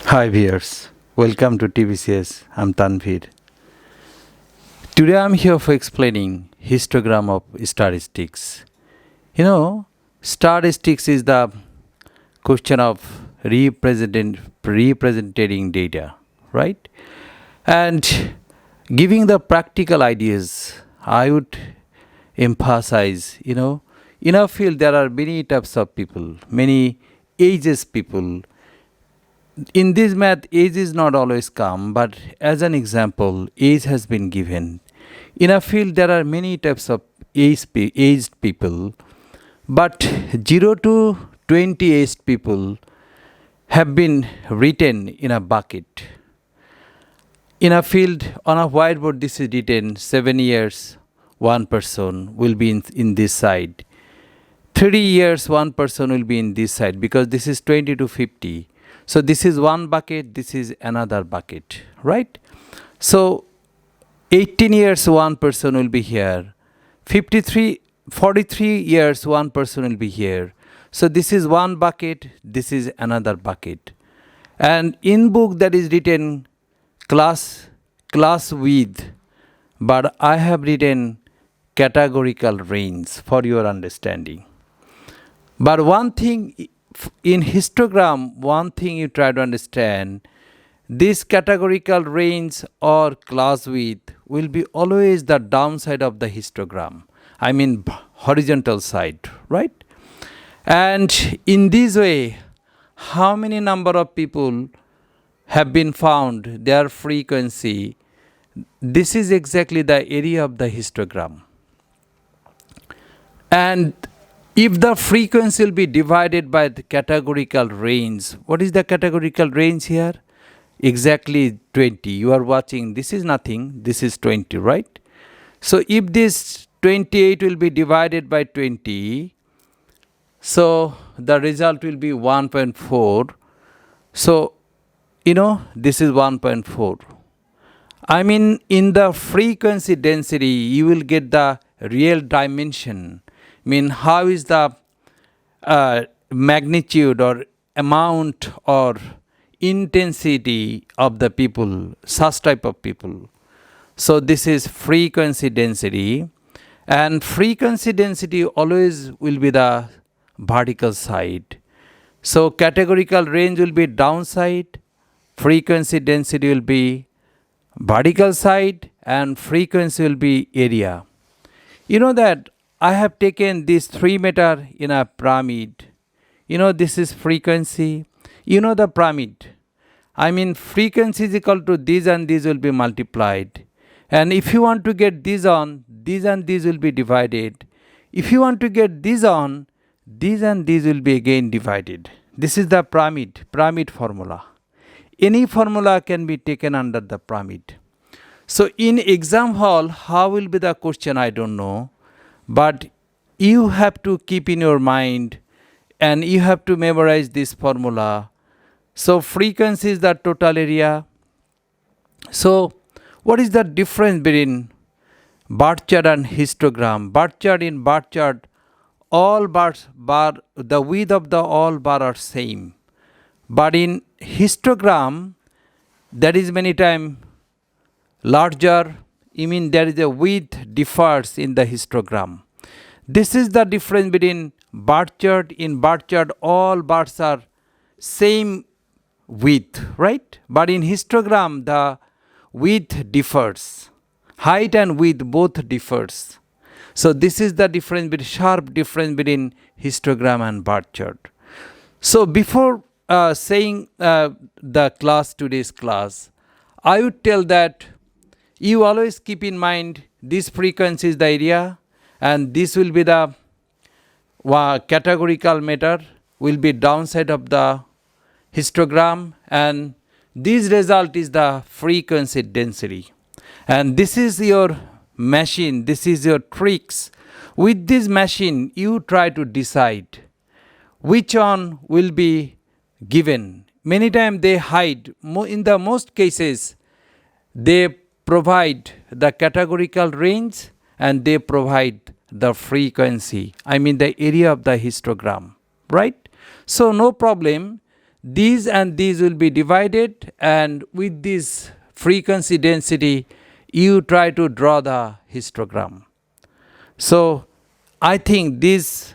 Hi viewers, welcome to TVCS. I'm Tanvir. Today I'm here for explaining histogram of statistics. Statistics is the question of representing data, right? And giving the practical ideas, I would emphasize, in our field there are many types of people, many ages people. In this math, age is not always come, but as an example, age has been given. In a field, there are many types of aged people, but 0 to 20 aged people have been written in a bucket. In a field, on a whiteboard, this is written 7 years, one person will be in this side. 3 years, one person will be in this side because this is 20 to 50. So this is one bucket, this is another bucket, right? So 18 years, one person will be here. 43 years, one person will be here. So this is one bucket, this is another bucket. And in book that is written class with, but I have written categorical range for your understanding. But one thing in histogram, one thing you try to understand, this categorical range or class width will be always the downside of the histogram. I mean horizontal side, right? And in this way, how many number of people have been found, their frequency, this is exactly the area of the histogram. And if the frequency will be divided by the categorical range, what is the categorical range here? Exactly 20. You are watching, this is nothing, this is 20, right? So if this 28 will be divided by 20, so the result will be 1.4. So, this is 1.4. I mean, in the frequency density, you will get the real dimension. How is the magnitude or amount or intensity of the people, such type of people. So this is frequency density, and frequency density always will be the vertical side. So categorical range will be downside, frequency density will be vertical side, and frequency will be area. You know that I have taken this 3 meter in a pyramid. This is frequency. The pyramid. Frequency is equal to this and this will be multiplied. And if you want to get this on, this and this will be divided. If you want to get this on, this and this will be again divided. This is the pyramid formula. Any formula can be taken under the pyramid. So in exam hall, how will be the question, I don't know. But you have to keep in your mind and you have to memorize this formula. So frequency is the total area. So what is the difference between bar chart and histogram? In bar chart, all bars the width of the all bar are same. But in histogram, that is many times larger. There is a width differs in the histogram. This is the difference between bar chart. In bar chart, all bars are same width, right? But in histogram, the width differs. Height and width both differs. So this is the difference, sharp difference between histogram and bar chart. So before saying today's class, I would tell that you always keep in mind this frequency is the area and this will be the categorical matter, will be downside of the histogram, and this result is the frequency density. And this is your machine, this is your tricks. With this machine, you try to decide which one will be given. Many times they hide. In the most cases, they provide the categorical range and they provide the frequency, the area of the histogram, right? So no problem. these and these will be divided, and with this frequency density you try to draw the histogram. So I think this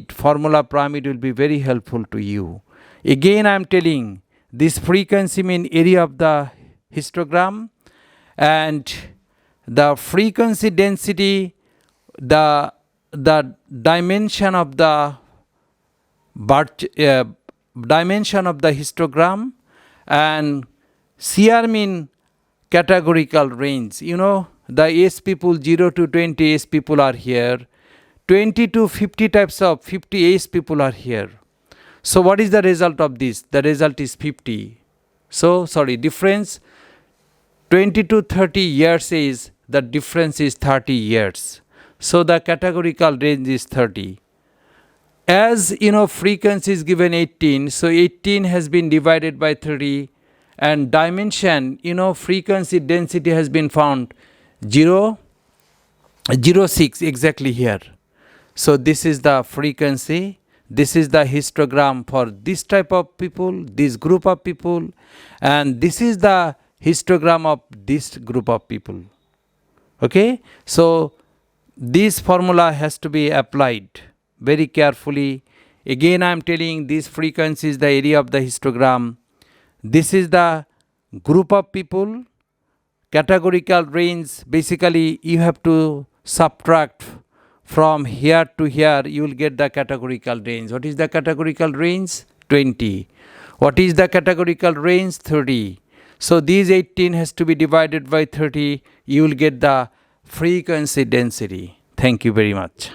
formula pyramid will be very helpful to you. Again I am telling, this frequency mean area of the histogram, and the frequency density, the dimension of the dimension of the histogram, and CR mean categorical range. You know, the S people 0 to 20 S people are here, 20 to 50 types of 50 S people are here. So what is the result of this? The result is 50. So sorry, difference 20 to 30 years is, the difference is 30 years. So the categorical range is 30. As you know, frequency is given 18, so 18 has been divided by 30, and dimension, you know, frequency density has been found 0.06 exactly here. So this is the frequency, this is the histogram for this type of people, this group of people, and this is the histogram of this group of people. Okay, so this formula has to be applied very carefully. Again I am telling, this frequency is the area of the histogram, this is the group of people, categorical range. Basically you have to subtract from here to here, you will get the categorical range. What is the categorical range? 20. What is the categorical range? 30. So these 18 has to be divided by 30, you will get the frequency density. Thank you very much.